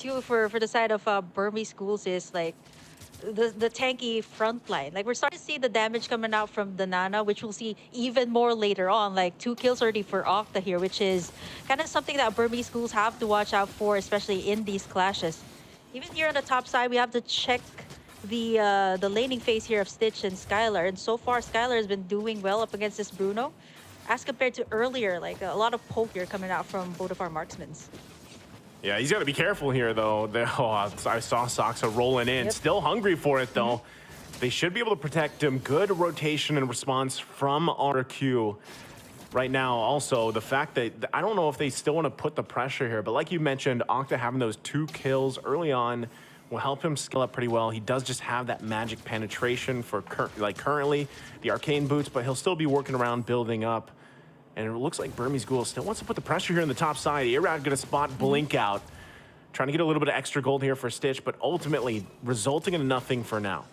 RRQ for the side of Burmese schools is like the tanky front line. Like we're starting to see the damage coming out from the Nana, which we'll see even more later on. Like 2 kills already for Octa here, which is kind of something that Burmese schools have to watch out for, especially in these clashes. Even here on the top side, we have to check the laning phase here of Stitch and Skylar. And so far, Skylar has been doing well up against this Bruno, as compared to earlier. Like a lot of poke here coming out from both of our marksmen. Yeah, he's got to be careful here, though. I saw Soxa rolling in. Yep. Still hungry for it, though. They should be able to protect him. Good rotation and response from RRQ. Right now, also, the fact that I don't know if they still want to put the pressure here, but like you mentioned, Octa having those 2 kills early on will help him scale up pretty well. He does just have that magic penetration for currently the arcane boots, but he'll still be working around building up. And it looks like Burmese Ghoul still wants to put the pressure here on the top side. Irad gonna spot Blink out, trying to get a little bit of extra gold here for Stitch, but ultimately resulting in nothing for now.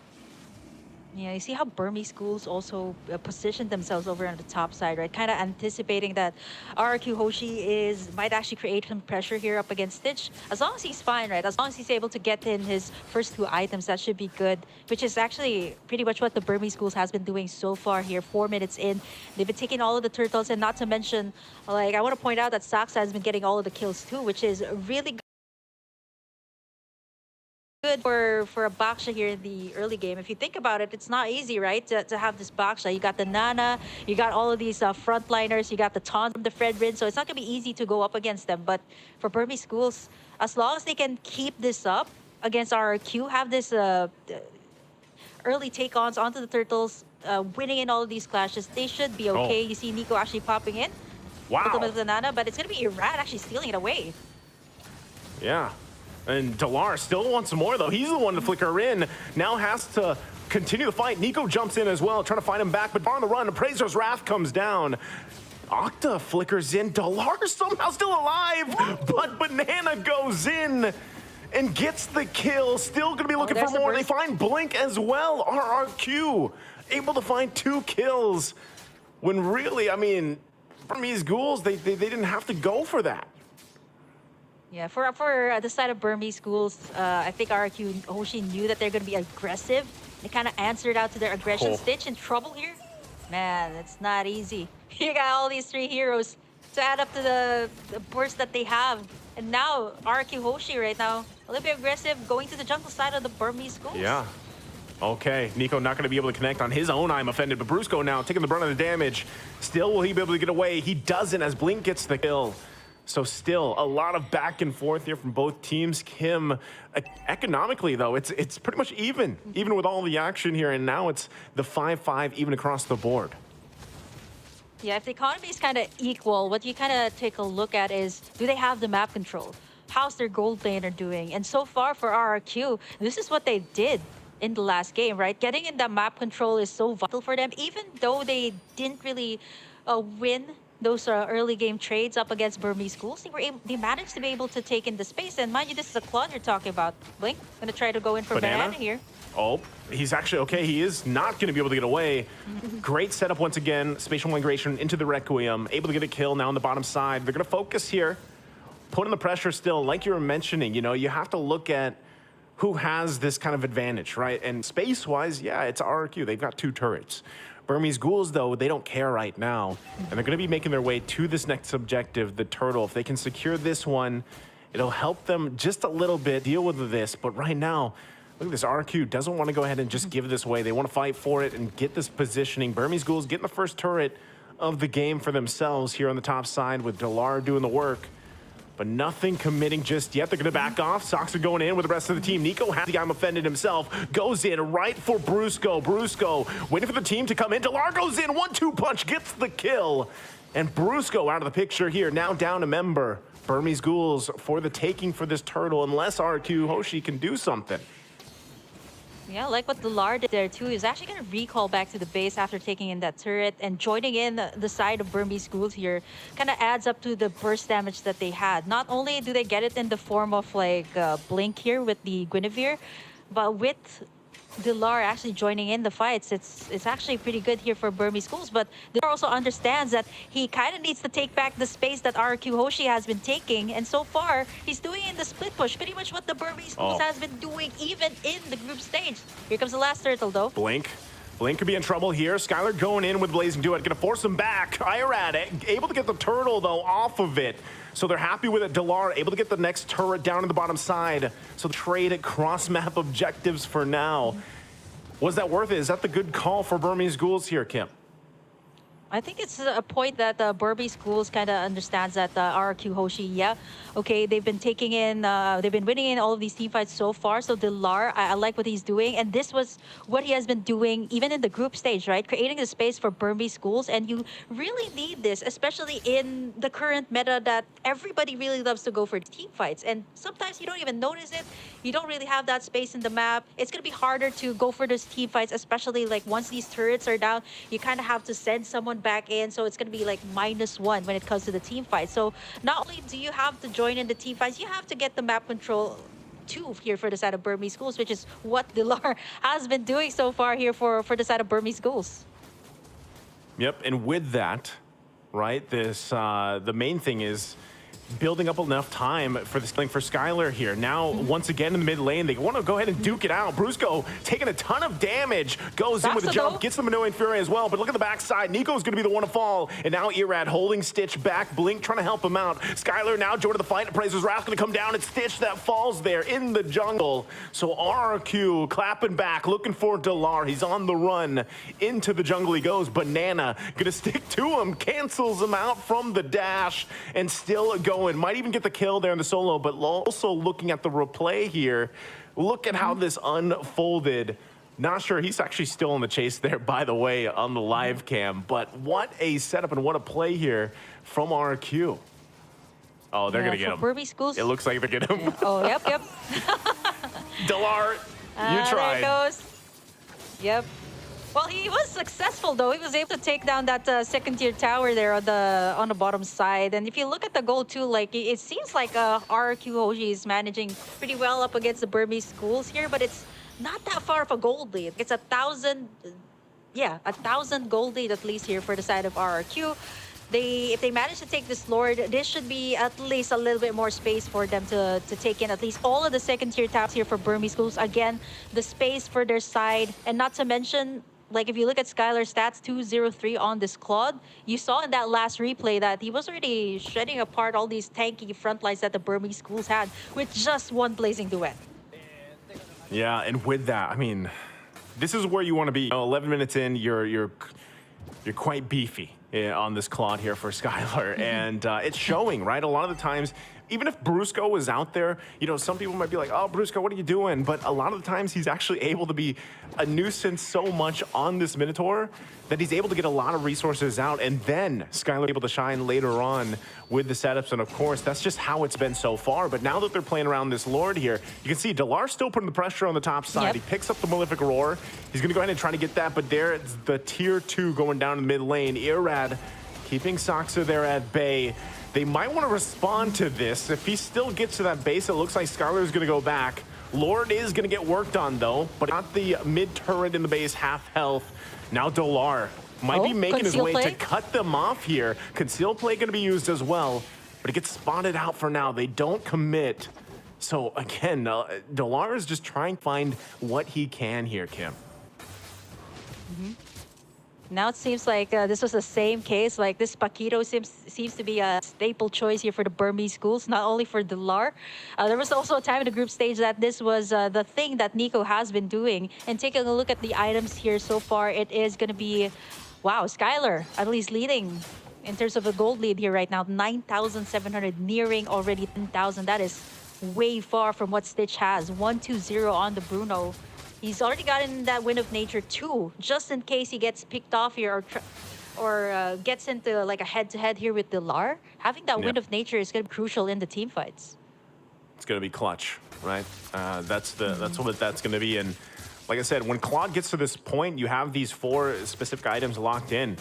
Yeah, you see how Burmese schools also positioned themselves over on the top side, right? Kind of anticipating that RRQ Hoshi might actually create some pressure here up against Stitch. As long as he's fine, right? As long as he's able to get in his first 2 items, that should be good. Which is actually pretty much what the Burmese schools has been doing so far here. 4 minutes in, they've been taking all of the turtles, and not to mention, like I want to point out that Soxa has been getting all of the kills too, which is really good for a Baksha here in the early game. If you think about it, it's not easy, right, to have this Baksha. You got the Nana, you got all of these frontliners, you got the taunt from the Fredrin, so it's not going to be easy to go up against them. But for Burmese schools, as long as they can keep this up against RRQ, have this early take-ons onto the turtles, winning in all of these clashes, they should be okay. You see Nico actually popping in. Wow. With the Nana, but it's going to be Irad actually stealing it away. Yeah. And Delar still wants some more, though. He's the one to flicker in. Now has to continue the fight. Nico jumps in as well, trying to find him back, but on the run, Appraiser's Wrath comes down. Octa flickers in. Delar somehow still alive, but Banana goes in and gets the kill. Still going to be looking for more. They find Blink as well. RRQ able to find 2 kills. When really, I mean, Burmese Ghouls, they didn't have to go for that. Yeah, for the side of Burmese schools, I think RRQ Hoshi knew that they're going to be aggressive. They kind of answered out to their aggression. Stitch in trouble here. Man, it's not easy. You got all these 3 heroes to add up to the burst that they have. And now, RRQ Hoshi right now, a little bit aggressive, going to the jungle side of the Burmese schools. Yeah. Okay, Nico not going to be able to connect on his own I'm offended, but Brusco now taking the brunt of the damage. Still, will he be able to get away? He doesn't as Blink gets the kill. So still a lot of back and forth here from both teams. Kim, economically though, it's pretty much even with all the action here, and now it's the 5-5 even across the board. Yeah, if the economy is kind of equal, what you kind of take a look at is, do they have the map control? How's their gold laner doing? And so far for RRQ, this is what they did in the last game, right? Getting in that map control is so vital for them, even though they didn't really win those early game trades up against Burmese schools. They managed to be able to take in the space. And mind you, this is a Claude you're talking about. Blink, gonna try to go in for Banana here. Oh, he's actually okay. He is not going to be able to get away. Great setup once again. Spatial migration into the Requiem. Able to get a kill now on the bottom side. They're going to focus here. Putting the pressure still. Like you were mentioning, you know, you have to look at who has this kind of advantage, right? And space-wise, yeah, it's RRQ. They've got 2 turrets. Burmese Ghouls, though, they don't care right now. And they're going to be making their way to this next objective, the turtle. If they can secure this one, it'll help them just a little bit deal with this. But right now, look at this. RRQ doesn't want to go ahead and just give this away. They want to fight for it and get this positioning. Burmese Ghouls getting the first turret of the game for themselves here on the top side with Delar doing the work. But nothing committing just yet. They're going to back off. Soxa going in with the rest of the team. Nico has the I'm offended himself. Goes in right for Brusco. Brusco waiting for the team to come in. Delar goes in. 1-2 punch. Gets the kill. And Brusco out of the picture here. Now down a member. Burmese Ghouls for the taking for this turtle. Unless RRQ Hoshi can do something. Yeah, like what Delar did there too. He's actually going to recall back to the base after taking in that turret, and joining in the side of Burmese schools here kind of adds up to the burst damage that they had. Not only do they get it in the form of like Blink here with the Guinevere, but with Dilar actually joining in the fights. It's actually pretty good here for Burmese Schools, but Dilar also understands that he kind of needs to take back the space that RRQ HOSHI has been taking, and so far he's doing in the split push pretty much what the Burmese Schools has been doing even in the group stage. Here comes the last turtle though. Blink could be in trouble here. Skylar going in with Blazing Duet, gonna force him back. Irad able to get the turtle though off of it. So they're happy with it. Dilar able to get the next turret down in the bottom side. So trade at cross-map objectives for now. Was that worth it? Is that the good call for Burmese Ghouls here, Kim? I think it's a point that Burmese Schools kind of understands that RRQ HOSHI, yeah, okay, they've been taking in, they've been winning in all of these team fights so far. So Dilar, I like what he's doing, and this was what he has been doing even in the group stage, right? Creating the space for Burmese Schools, and you really need this, especially in the current meta that everybody really loves to go for team fights, and sometimes you don't even notice it. You don't really have that space in the map. It's gonna be harder to go for those team fights, especially like once these turrets are down, you kind of have to send someone back in, so it's going to be like -1 when it comes to the team fight. So not only do you have to join in the team fights, you have to get the map control too here for the side of Burmese Schools, which is what Dilar has been doing so far here for the side of Burmese Schools. Yep, and with that, right, this the main thing is building up enough time for the skilling for Skylar here. Now, once again in the mid lane, they want to go ahead and duke it out. Brusco taking a ton of damage, goes in with a jump, gets the Manoan Fury as well, but look at the backside. Nico's going to be the one to fall, and now Irad holding Stitch back, Blink trying to help him out. Skylar now joined the fight, Appraiser's Wrath going to come down, and Stitch that falls there in the jungle. So RRQ clapping back, looking for Dilar. He's on the run. Into the jungle he goes. Banana going to stick to him, cancels him out from the dash, and still going. Might even get the kill there in the solo, but also looking at the replay here, look at how this unfolded. Not sure, he's actually still in the chase there, by the way, on the live cam, but what a setup and what a play here from RRQ. Oh, they're gonna get him. Burmese Schools. It looks like they're getting him. Oh, yep. Dilar, you tried. There it goes. Yep. Well, he was successful though. He was able to take down that second-tier tower there on the bottom side. And if you look at the goal too, like it seems like RRQ HOSHI is managing pretty well up against the Burmese Schools here, but it's not that far of a gold lead. It's 1,000, yeah, 1,000 gold lead at least here for the side of RRQ. If they manage to take this Lord, this should be at least a little bit more space for them to take in at least all of the second-tier towers here for Burmese Schools. Again, the space for their side, and not to mention, like if you look at Skylar's stats, 203 on this Claude, you saw in that last replay that he was already shredding apart all these tanky front lines that the Burmese Schools had with just one Blazing Duet. Yeah, and with that, I mean, this is where you want to be. 11 minutes in, you're quite beefy on this Claude here for Skylar, and it's showing, right? A lot of the times, even if Brusco was out there, you know, some people might be like, oh, Brusco, what are you doing? But a lot of the times he's actually able to be a nuisance so much on this Minotaur that he's able to get a lot of resources out, and then Skylar able to shine later on with the setups. And of course, that's just how it's been so far. But now that they're playing around this Lord here, you can see Dilar still putting the pressure on the top side. Yep. He picks up the Malefic Roar. He's gonna go ahead and try to get that, but there it's the tier 2 going down in the mid lane. Irad keeping Saksa there at bay. They might want to respond to this. If he still gets to that base, it looks like Skylar's going to go back. Lord is going to get worked on, though, but not the mid turret in the base, half health. Now Dilar might be making his way to cut them off here. Conceal play going to be used as well, but it gets spotted out for now. They don't commit. So again, Dilar is just trying to find what he can here, Kim. Now it seems like this was the same case. Like this Paquito seems to be a staple choice here for the Burmese Schools, not only for Dilar. There was also a time in the group stage that this was the thing that Nico has been doing. And taking a look at the items here so far, it is going to be, wow, Skylar at least leading in terms of a gold lead here right now. 9,700, nearing already 10,000. That is way far from what Stitch has. 1-2-0 on the Bruno. He's already gotten that Wind of Nature too, just in case he gets picked off here or gets into like a head-to-head here with Dilar. Having that Wind of Nature is going to be crucial in the team fights. It's going to be clutch, right? That's what that's going to be. And like I said, when Claude gets to this point, you have these 4 specific items locked in.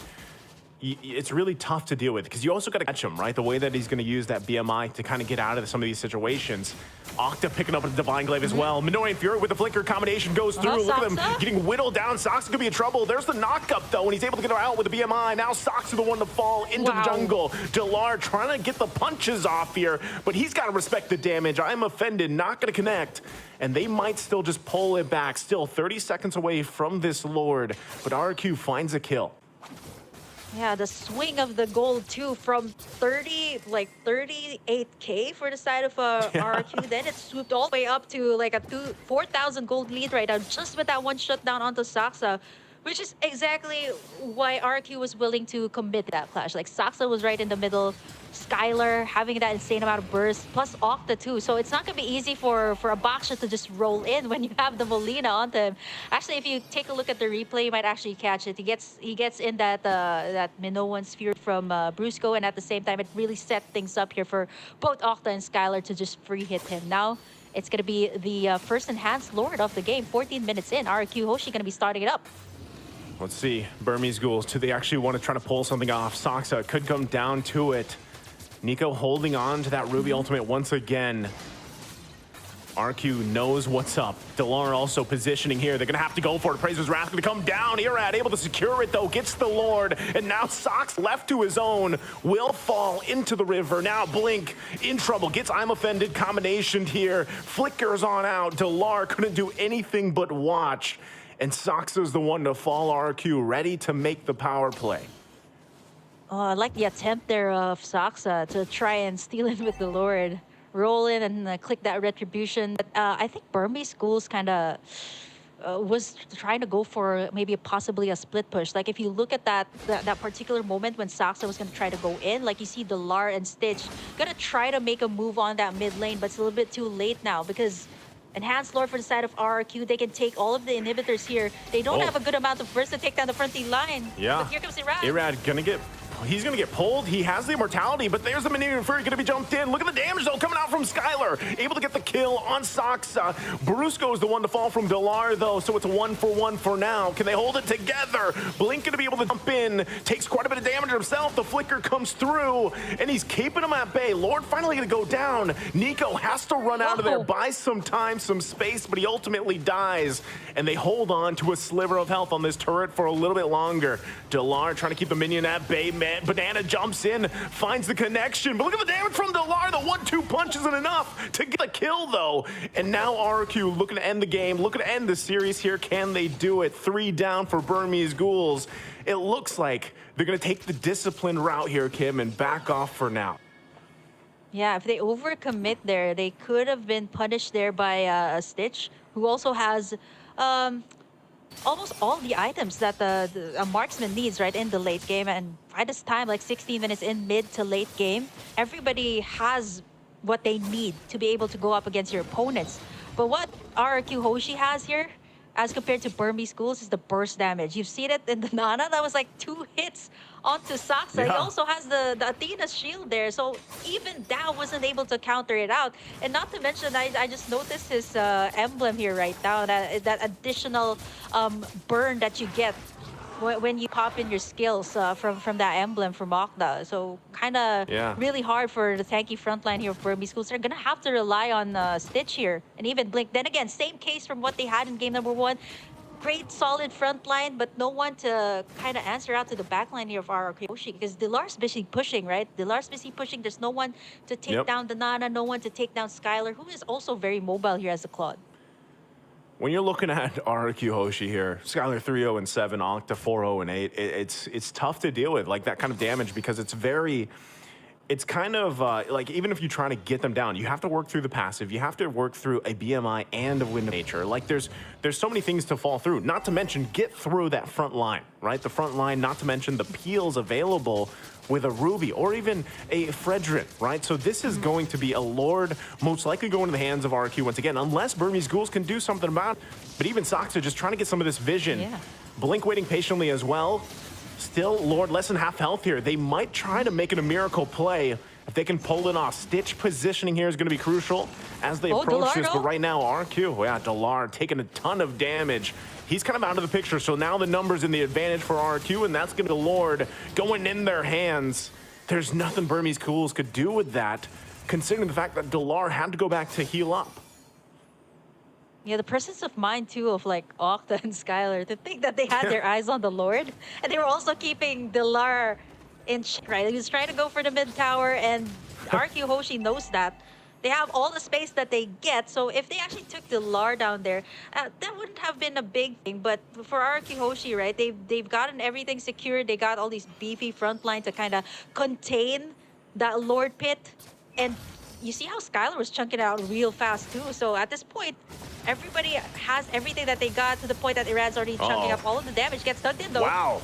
it's really tough to deal with because you also got to catch him, right? The way that he's going to use that BMI to kind of get out of some of these situations. Octa picking up a Divine Glaive as well. Minori and Fury with the flicker combination goes through. Look at them getting whittled down. Sox could be in trouble. There's the knockup though, and he's able to get her out with the BMI. Now Sox are the one to fall into the jungle. Delar trying to get the punches off here, but he's got to respect the damage. I'm offended, not going to connect. And they might still just pull it back. Still 30 seconds away from this Lord, but RRQ finds a kill. Yeah, the swing of the gold too from 38K for the side of RRQ. Then it swooped all the way up to like a 4,000 gold lead right now, just with that one shutdown onto Saksa, which is exactly why RRQ was willing to commit that clash. Like Saksa was right in the middle, Skylar having that insane amount of burst, plus Octa too. So it's not gonna be easy for a Baksha to just roll in when you have the Molina onto him. Actually, if you take a look at the replay, you might actually catch it. He gets in that Minoan sphere from Brusco, and at the same time, it really set things up here for both Octa and Skylar to just free hit him. Now it's gonna be the first enhanced Lord of the game. 14 minutes in, RRQ Hoshi gonna be starting it up. Let's see, Burmese Ghouls, do they actually want to try to pull something off? Saksa could come down to it. Nico holding on to that Ruby ultimate once again. RQ knows what's up. Delar also positioning here. They're going to have to go for it. Prazer's Wrath going to come down. Irad able to secure it, though. Gets the Lord. And now Sox left to his own. Will fall into the river. Now Blink in trouble. Gets I'm Offended combination here. Flickers on out. Delar couldn't do anything but watch. And Saksa's the one to fall. RQ ready to make the power play. Oh, I like the attempt there of Saksa to try and steal in with the Lord. Roll in and click that retribution. But I think Burmese Schools kind of was trying to go for maybe possibly a split push. Like if you look at that particular moment when Saksa was going to try to go in, like you see Delar and Stitch gonna try to make a move on that mid lane, but it's a little bit too late now because Enhanced Lord for the side of RRQ, they can take all of the inhibitors here. They don't have a good amount of burst to take down the front line. Yeah. But here comes Irad. Irad he's gonna get pulled. He has the immortality, but there's the Minion Fury gonna be jumped in. Look at the damage though coming out from Skylar. Able to get the kill on Saksa. Brusco is the one to fall from Delar though, so it's a 1-for-1 for now. Can they hold it together? Blink gonna be able to jump in. Takes quite a bit of damage himself. The flicker comes through, and he's keeping him at bay. Lord finally gonna go down. Nico has to run out of there, buy some time, some space, but he ultimately dies. And they hold on to a sliver of health on this turret for a little bit longer. Delar trying to keep the minion at bay. Banana jumps in, finds the connection, but look at the damage from Delar. The 1-2 punch isn't enough to get a kill though. And now RRQ looking to end the game, looking to end the series here. Can they do it? 3 down for Burmese Ghouls. It looks like they're gonna take the disciplined route here, Kim, and back off for now. Yeah, if they overcommit there, they could have been punished there by Stitch, who also has almost all the items that a marksman needs right in the late game. And by this time, like 16 minutes in mid to late game, everybody has what they need to be able to go up against your opponents. But what RRQ Hoshi has here, as compared to Burmese Ghouls, is the burst damage. You've seen it in the Nana. That was like 2 hits onto Saksa. Yeah. He also has the Athena's shield there. So even that wasn't able to counter it out. And not to mention, I just noticed his emblem here right now. That additional burn that you get when you pop in your skills from that emblem from Octa. So kind of really hard for the tanky frontline here of Burmese Schools. They're going to have to rely on Stitch here and even Blink. Then again, same case from what they had in game number 1. Great solid front line, but no one to kind of answer out to the back line here of RRQ Hoshi, because Delar's busy pushing, right? Delar's busy pushing. There's no one to take down the Nana, no one to take down Skylar, who is also very mobile here as a Claude. When you're looking at RRQ Hoshi here, Skylar 3-0-7, Octa 4-0-8, it's tough to deal with, like that kind of damage, because it's kind of like, even if you try to get them down, you have to work through the passive, you have to work through a BMI and a Wind of Nature. Like there's so many things to fall through, not to mention get through that front line, right? The front line, not to mention the peels available with a Ruby or even a Fredrin, right? So this is going to be a Lord most likely going to the hands of RRQ once again, unless Burmese Ghouls can do something about it. But even Sox are just trying to get some of this vision. Yeah. Blink waiting patiently as well. Still, Lord less than half health here. They might try to make it a miracle play. If they can pull it off, Stitch positioning here is going to be crucial as they approach this. But right now, RRQ, yeah, Delar taking a ton of damage. He's kind of out of the picture, so now the numbers in the advantage for RRQ, and that's going to be Lord going in their hands. There's nothing Burmese Ghouls could do with that, considering the fact that Delar had to go back to heal up. Yeah, the presence of mind too of like Octa and Skylar to think that they had their eyes on the Lord, and they were also keeping Delar in check, right? He was trying to go for the mid tower, and RRQ HOSHI knows that. They have all the space that they get, so if they actually took Delar down there, that wouldn't have been a big thing. But for RRQ HOSHI, right, they've gotten everything secured. They got all these beefy front line to kind of contain that Lord pit, and you see how Skylar was chunking it out real fast too. So at this point, everybody has everything that they got to the point that Irad's already chunking up all of the damage. Gets dug in though. Wow.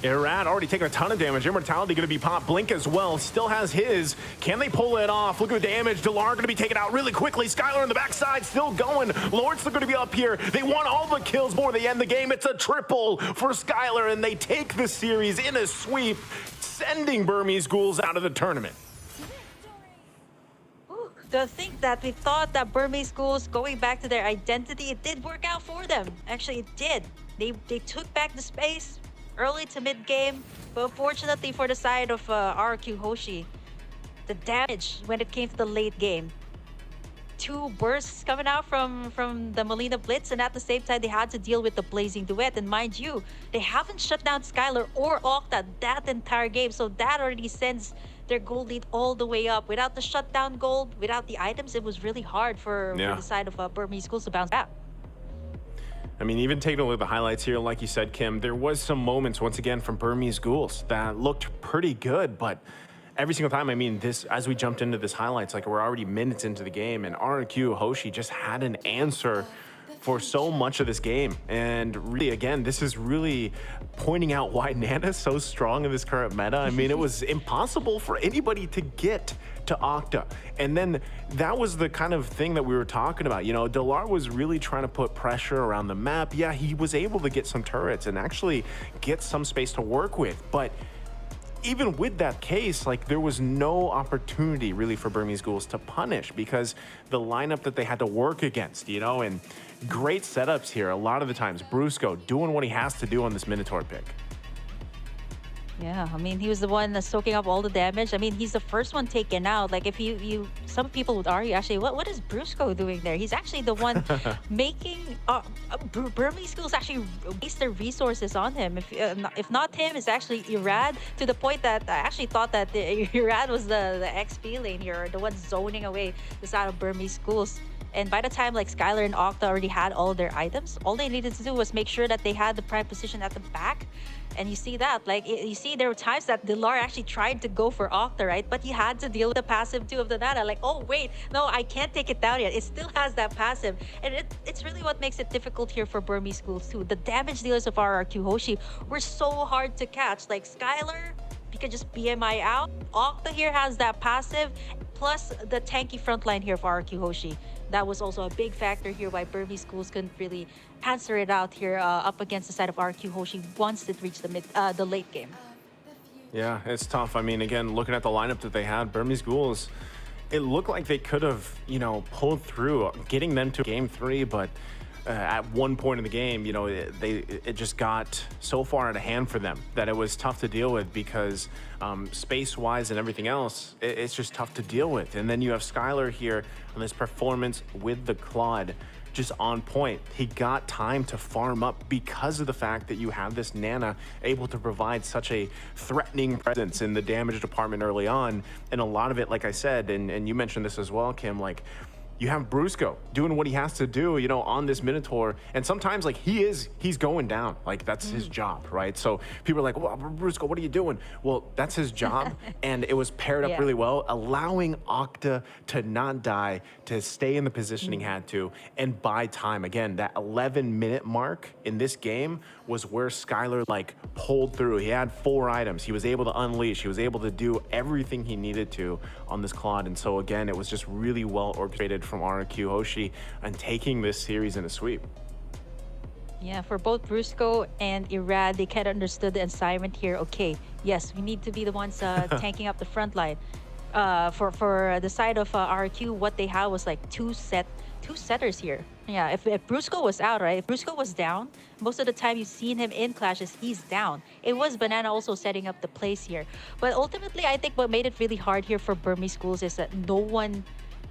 Irad already taking a ton of damage. Immortality going to be popped. Blink as well. Still has his. Can they pull it off? Look at the damage. Delar going to be taken out really quickly. Skylar on the backside still going. Lord's still going to be up here. They want all the kills before they end the game. It's a triple for Skylar, and they take the series in a sweep, sending Burmese Ghouls out of the tournament. To think that we thought that Burmese Ghouls going back to their identity, it did work out for them. Actually, it did. They took back the space early to mid game, but unfortunately for the side of RRQ HOSHI, the damage when it came to the late game. 2 bursts coming out from the Molina Blitz, and at the same time they had to deal with the Blazing Duet. And mind you, they haven't shut down Skylar or Octa that entire game, so that already sends their gold lead all the way up. Without the shutdown gold, without the items, it was really hard for the side of Burmese Ghouls to bounce back. I mean, even taking a look at the highlights here, like you said, Kim, there was some moments, once again, from Burmese Ghouls that looked pretty good, but every single time, I mean, this, as we jumped into this highlights, like we're already minutes into the game, and RRQ HOSHI just had an answer for so much of this game. And really, again, this is really pointing out why Nana's so strong in this current meta. I mean, it was impossible for anybody to get to Octa. And then that was the kind of thing that we were talking about. You know, Delar was really trying to put pressure around the map. Yeah, he was able to get some turrets and actually get some space to work with. But even with that case, like, there was no opportunity really for Burmese Ghouls to punish because the lineup that they had to work against, you know, and great setups here. A lot of the times, Brusco doing what he has to do on this Minotaur pick. Yeah, I mean, he was the one that's soaking up all the damage. I mean, he's the first one taken out. Like, if some people would argue, actually, what is Brusco doing there? He's actually the one making Burmese Ghouls actually waste their resources on him. If not him, it's actually Irad, to the point that I actually thought that Irad was the XP lane here, the one zoning away the side of Burmese Ghouls. And by the time like Skylar and Octa already had all of their items, all they needed to do was make sure that they had the prime position at the back. And you see that, like, you see there were times that Delar actually tried to go for Octa, right? But he had to deal with the passive too of the Nana. Like, oh wait, no, I can't take it down yet. It still has that passive. And it's really what makes it difficult here for Burmese Ghouls too. The damage dealers of RRQ HOSHI were so hard to catch. Like Skylar, you could just BMI out. Octa here has that passive, plus the tanky front line here for RRQ HOSHI. That was also a big factor here why Burmese Ghouls couldn't really answer it out here up against the side of RRQ HOSHI once it reached the late game. Yeah, it's tough. I mean, again, looking at the lineup that they had, Burmese Ghouls, it looked like they could have, you know, pulled through, getting them to game 3, but at one point in the game, you know, it just got so far out of hand for them that it was tough to deal with because space-wise and everything else, it's just tough to deal with. And then you have Skylar here on this performance with the Claude, just on point. He got time to farm up because of the fact that you have this Nana able to provide such a threatening presence in the damage department early on. And a lot of it, like I said, and you mentioned this as well, Kim, like, you have Brusco doing what he has to do, you know, on this Minotaur. And sometimes, like, he's going down. Like, that's his job, right? So people are like, well, Brusco, what are you doing? Well, that's his job. And it was paired up really well, allowing Octa to not die, to stay in the position he had to, and buy time. Again, that 11-minute mark in this game was where Skylar, like, pulled through. He had 4 items. He was able to unleash. He was able to do everything he needed to on this Claude. And so, again, it was just really well orchestrated from RRQ HOSHI and taking this series in a sweep. Yeah, for both Brusco and Irad, they kind of understood the assignment here. Okay, yes, we need to be the ones tanking up the front line. for the side of RRQ, what they had was like two setters here. Yeah, if Brusco was out, right? If Brusco was down, most of the time you've seen him in clashes, he's down. It was Banana also setting up the plays here. But ultimately, I think what made it really hard here for Burmese Schools is that no one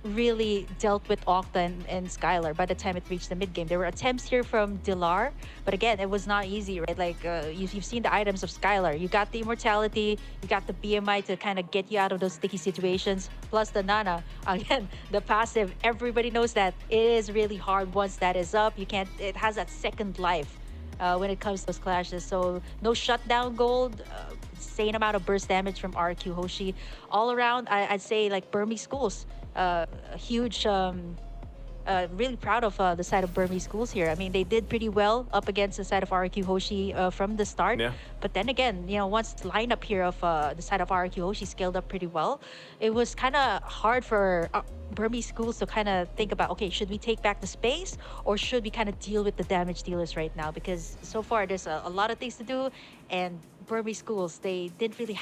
really dealt with Octa and Skylar by the time it reached the mid game. There were attempts here from Dilar, but again, it was not easy, right? Like you've seen the items of Skylar. You got the immortality, you got the BMI to kind of get you out of those sticky situations, plus the Nana. Again, the passive, everybody knows that it is really hard once that is up. You can't, it has that second life when it comes to those clashes. So no shutdown gold, insane amount of burst damage from RQ Hoshi. All around, I'd say like Burmese Schools, a huge really proud of the side of Burmese Schools here. I mean, they did pretty well up against the side of RRQ Hoshi from the start. Yeah. But then again, you know, once the lineup here of the side of RRQ Hoshi scaled up pretty well, it was kind of hard for Burmese Schools to kind of think about, okay, should we take back the space or should we kind of deal with the damage dealers right now? Because so far there's a lot of things to do, and Burmese Schools, they didn't really